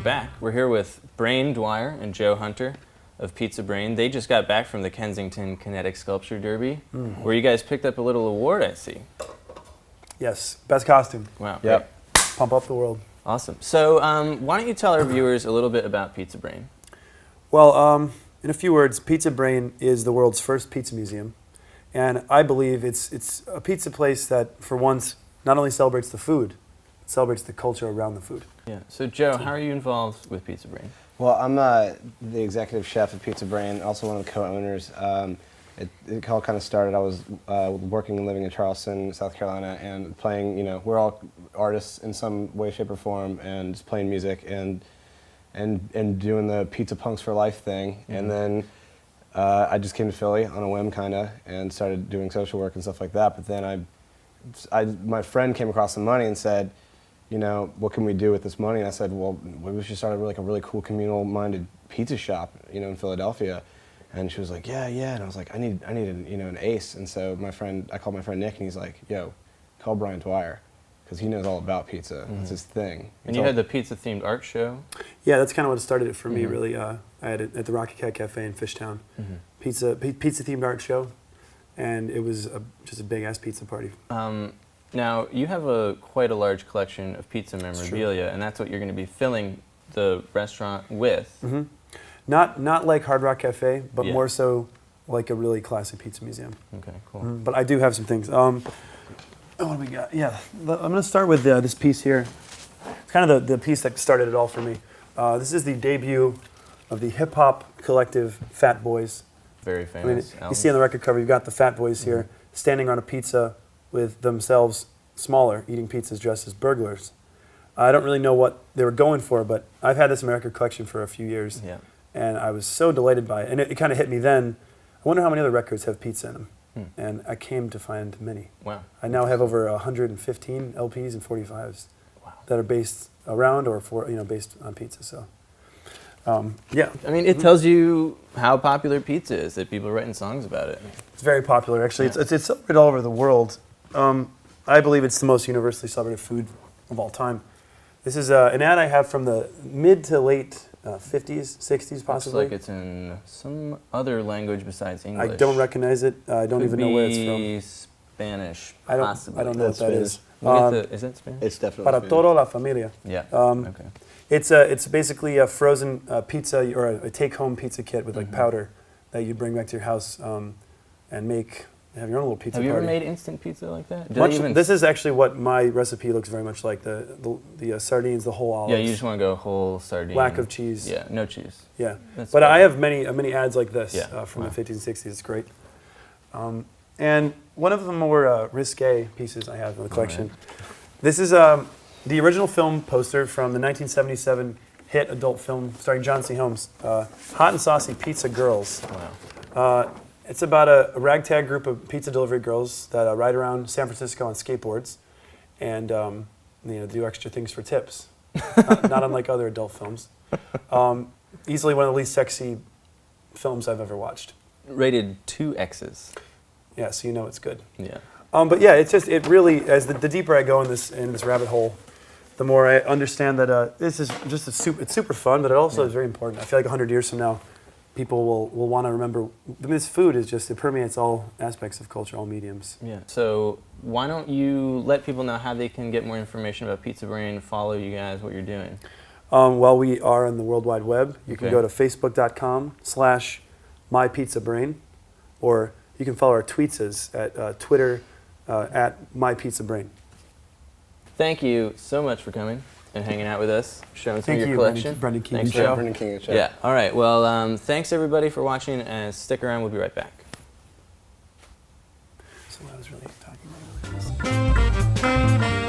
back. We're here with Brain Dwyer and Joe Hunter of Pizza Brain. They just got back from the Kensington Kinetic Sculpture Derby, where you guys picked up a little award, I see. Yes, best costume. Wow. Yep. Pump up the world. Awesome. So why don't you tell our viewers a little bit about Pizza Brain? Well, in a few words, Pizza Brain is the world's first pizza museum. And I believe it's a pizza place that, for once, not only celebrates the food, it celebrates the culture around the food. Yeah. So Joe, how are you involved with Pizza Brain? Well, I'm the executive chef at Pizza Brain, also one of the co-owners. It all kind of started, I was working and living in Charleston, South Carolina, and playing, we're all artists in some way, shape, or form, and just playing music and doing the Pizza Punks for Life thing. And then I just came to Philly on a whim, kind of, and started doing social work and stuff like that. But then my friend came across some money and said, what can we do with this money? And I said, well, maybe we should start a really cool communal-minded pizza shop, in Philadelphia. And she was like, yeah. And I was like, I need an ace. And so I called my friend Nick, and he's like, yo, call Brian Dwyer, because he knows all about pizza. It's his thing. And you had the pizza-themed art show? Yeah, that's kind of what started it for me, really. I had it at the Rocky Cat Cafe in Fishtown. Pizza-themed art show, and it was just a big-ass pizza party. Now, you have quite a large collection of pizza memorabilia, and that's what you're going to be filling the restaurant with. Not like Hard Rock Cafe, but Yeah. more so like a really classic pizza museum. Okay, cool. But I do have some things. What do we got? Yeah, I'm going to start with this piece here. It's kind of the piece that started it all for me. This is the debut of the hip-hop collective Fat Boys. Very famous. You see on the record cover, you've got the Fat Boys here, standing on a pizza with themselves smaller, eating pizzas dressed as burglars. I don't really know what they were going for, but I've had this record collection for a few years. Yeah. And I was so delighted by it. And it kind of hit me then. I wonder how many other records have pizza in them. And I came to find many. Wow. I now have over 115 LPs and 45s that are based around or based on pizza. So, yeah. I mean, it tells you how popular pizza is, that people are writing songs about it. It's very popular, actually. Yeah. It's celebrated all over the world. I believe it's the most universally celebrated food of all time. This is an ad I have from the mid to late 50s, 60s possibly. Looks like it's in some other language besides English. I don't recognize it. I don't even know where it's from. Spanish, I possibly. don't know what that is. Is that Spanish? It's definitely Para Spanish. toda la familia. Yeah. Okay. It's basically a frozen pizza or a take-home pizza kit with like powder that you bring back to your house and have your own little pizza Have you party. ever made instant pizza like that? This is actually what my recipe looks very much like. The sardines, the whole olives. Yeah, you just want to go whole sardine. Lack of cheese. Yeah, no cheese. Yeah. That's But great. I have many ads like this from Wow. the 50s and 60s. It's great. And one of the more risque pieces I have in the collection. This is the original film poster from the 1977 hit adult film starring John C. Holmes, Hot and Saucy Pizza Girls. Wow. It's about a ragtag group of pizza delivery girls that ride around San Francisco on skateboards and do extra things for tips, not unlike other adult films. Easily one of the least sexy films I've ever watched. Rated 2 X's. Yeah, so you know it's good. Yeah. But yeah, it really, as the deeper I go in this rabbit hole, the more I understand that this is just it's super fun, but it also is very important. I feel like 100 years from now, people will want to remember. I mean, this food it permeates all aspects of culture, all mediums. Yeah. So why don't you let people know how they can get more information about Pizza Brain, follow you guys, what you're doing? Well, we are on the World Wide Web. You can go to facebook.com/mypizzabrain, or you can follow our tweets at Twitter @mypizzabrain. Thank you so much for coming and hanging out with us, showing some of your collection. Brendan King. Thanks, Joe. Brendan King, Show. Yeah. All right. Well, thanks everybody for watching, and stick around. We'll be right back. So I was really talking about